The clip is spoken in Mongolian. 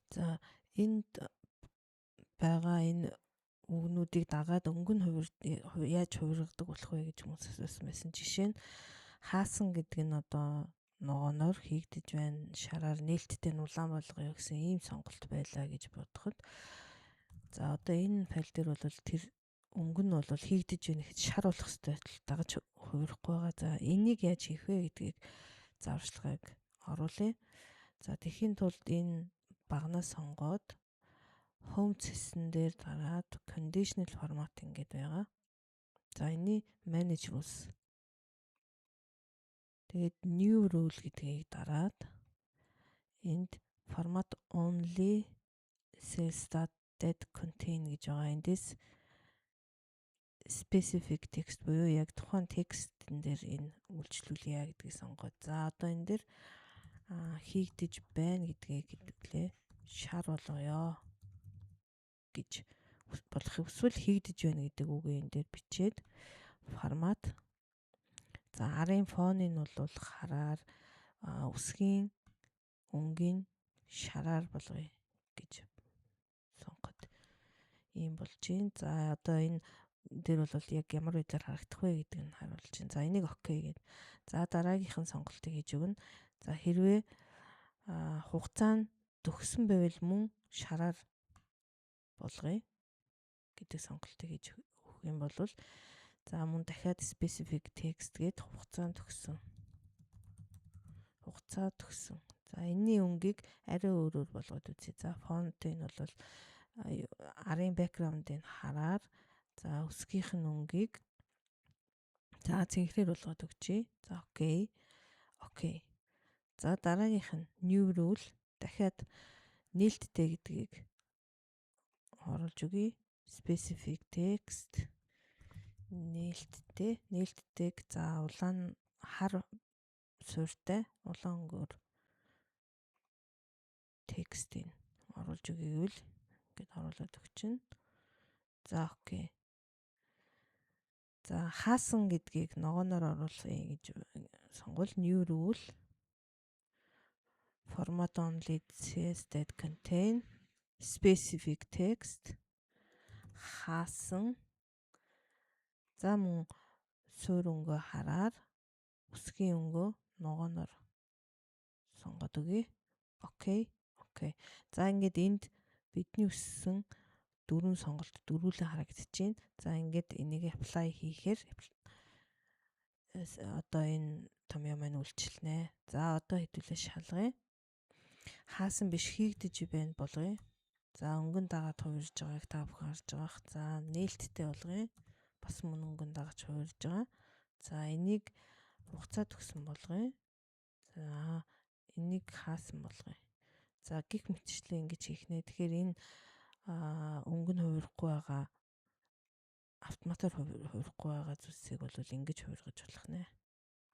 За энд байгаа энэ үгнүүдийг дагаад өнгөн яаж хувиргадаг болох вэ гэж хүмүүс асуусан байсан. Жишээ нь хаасан гэдэг нь одоо ногооноор хийгдэж байна. Шараар нээлттэй улаан болгоё гэсэн ийм сонголт байлаа гэж бодоход. За одоо энэ файл дээр бол тэр өнгө нь бол хийгдэж байна гэхэд шар болох ёстой дагаж хувирахгүй байгаа. За энийг яаж хийх вэ гэдгийг зааварчилгааг оруулъя. За тэхийн тулд энэ багнаа сонгоод Home гэсэн дээр дараад Conditional Formatting гэдэг байгаа. За энэ Manage Rules. Тэгээд New Rule гэдгийг дараад энд Format Only Cells that Contain гэж байгаа. Эндээс Specific Text буюу яг тухайн текстэн дээр энэ үйлчлүүлье гэдгийг сонгоод. За одоо энэ дээр хийгдэж байна гэдгийг хэлээ. Шар болгоё гэж болох. Эсвэл хийгдэж байна гэдэг үгээ энэ дээр бичээд формат. За арын фоныг нь бол хараар үсгийн өнгийн шараар болгоё гэж сонгоод ийм болж байна. За одоо энэ дээр бол яг ямар үедээр харагдах вэ гэдэг нь харуулж байна. За энийг окей гэдэг. За дараагийнх нь сонголтыг хийж өгнө. За хэрвээ хугацаа нь төгссөн байвал мөн шараар болгоё гэдэг сонголтыг хийж өгөх юм бол за мөн дахиад specific text гээд хугацаа төгссөн. За энэний өнгийг арай өөрөөр болгоод үзье. За фонтын нь бол арын background-ыг хараар за үсгийнх нь өнгийг за цэнхрээр болгоод өгчээ. За окей. За дараагийнх нь new rule дахиад нээлттэй гэдгийг оруулж өгье. Specific text нээлттэйг за улаан хар суурьтай улаан өнгөөр текстийг оруулж өгье гэвэл ингээд оруулаад өгчин. За окей. За хаасан гэдгийг ногооноор оруулъя гэж сонгол new rule format only cells that contain specific text хаасан. За мөн суур өнгөө хараар үсгийн өнгөө ногооноор сонгоод өгье. Окей. За ингээд энд бидний өссөн дөрвөн сонголт дөрвөлэн харагдчихээн. За ингээд энийг apply хийхээр одоо энэ томьёо маань үйлчилнэ. За одоо хэдүүлээ шалгая. Хаасан биш хийгдэж байна болгоё. За өнгөн дагаад хувирж байгааг та бүхэн харж байгаах. За нээлттэй болгоё. Бас мөн өнгөн дагаж хувирж байгаа. За энийг хугацаа төгсөн болгоё. За энийг хаасан болгоё. За гих мэтчлэн ингэж хийх нэ. Тэгэхээр энэ өнгөн хувирахгүй байгаа автоматар хувирахгүй байгаа зүйлсийг бол ингэж хувиргаж болох нэ.